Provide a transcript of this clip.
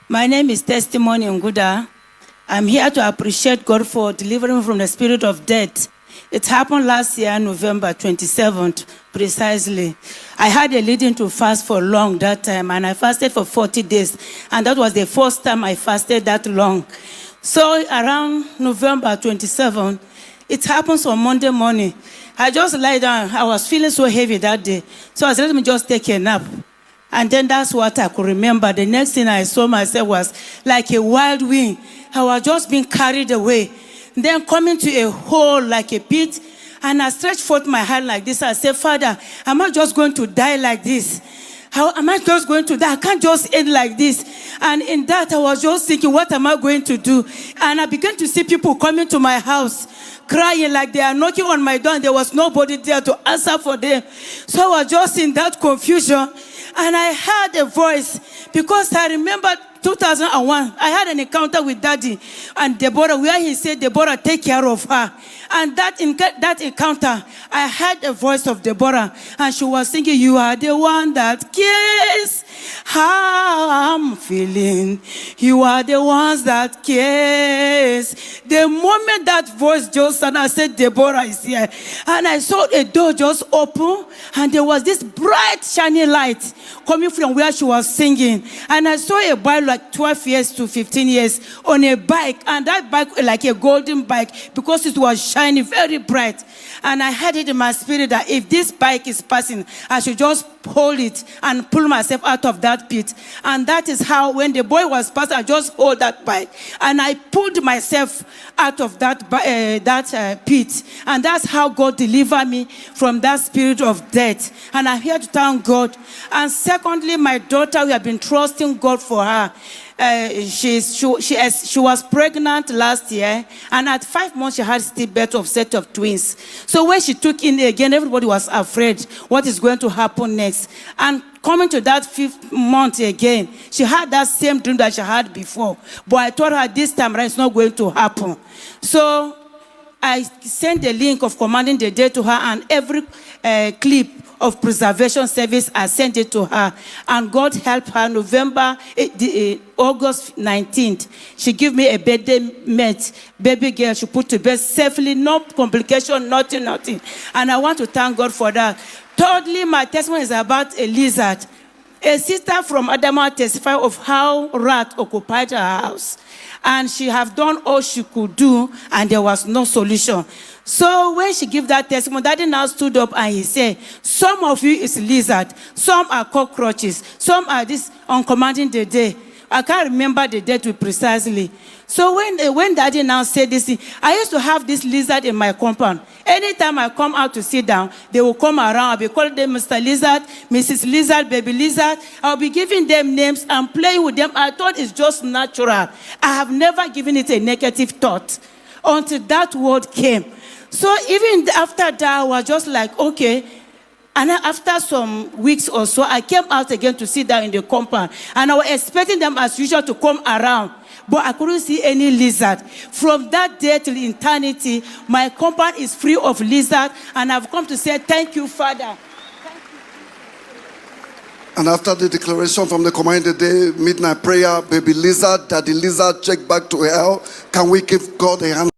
My name is Testimony Nguda. I'm here to appreciate God for delivering me from the spirit of death. It happened last year, November 27th, precisely. I had a leading to fast for long that time, and I fasted for 40 days. And that was the first time I fasted that long. So around November 27th, it happens on Monday morning. I just lie down. I was feeling so heavy that day. So I said, let me just take a nap. And then that's what I could remember. The next thing I saw myself was like a wild wind. I was just being carried away. Then coming to a hole like a pit. And I stretched forth my hand like this. I said, Father, am I just going to die like this? How am I just going to die? I can't just end like this. And in that, I was just thinking, what am I going to do? And I began to see people coming to my house, crying like they are knocking on my door, and there was nobody there to answer for them. So I was just in that confusion. And I heard a voice, because I remember 2001, I had an encounter with Daddy and Deborah, where he said, Deborah, take care of her. And that encounter, I heard a voice of Deborah, and she was singing, you are the one that cares how I'm feeling. You are the ones that cares. The moment that voice just sounded, I said, Deborah is here. And I saw a door just open, and there was this bright, shining light coming from where she was singing. And I saw a boy like 12 years to 15 years on a bike, and that bike like a golden bike, because it was shining very bright. And I had it in my spirit that if this bike is passing, I should just hold it and pull myself out of that pit. And that is how, when the boy was passing, I just hold that bike, and I pulled myself out of that pit. And that's how God delivered me from that spirit of death. And I'm here to thank God. And secondly, my daughter, we have been trusting God for her. She was pregnant last year, and at 5 months she had stillbirth of set of twins. So when she took in again, everybody was afraid what is going to happen next. And coming to that 5th month again, she had that same dream that she had before. But I told her this time around it's not going to happen. So I sent the link of commanding the day to her, and every clip of preservation service, I sent it to her. And God helped her. August 19th, she gave me a birthday mate, baby girl. She put to bed safely, no complication, nothing. And I want to thank God for that. Thirdly, my testimony is about a lizard. A sister from Adama testified of how rat occupied her house. And she have done all she could do, and there was no solution. So when she gave that testimony, Daddy now stood up and he said, some of you is lizard, some are cockroaches, some are this on commanding the day. I can't remember the date precisely. So when Daddy now said this thing, I used to have this lizard in my compound. Anytime I come out to sit down, they will come around. I'll be calling them Mr. Lizard, Mrs. Lizard, Baby Lizard. I'll be giving them names and playing with them. I thought it's just natural. I have never given it a negative thought until that word came. So even after that, I was just like, okay. And after some weeks or so, I came out again to sit down in the compound. And I was expecting them as usual to come around. But I couldn't see any lizard. From that day till eternity, my compound is free of lizard. And I've come to say, thank you, Father. Thank you. And after the declaration from the command of the day, midnight prayer, baby lizard, daddy lizard, check back to hell. Can we give God a hand?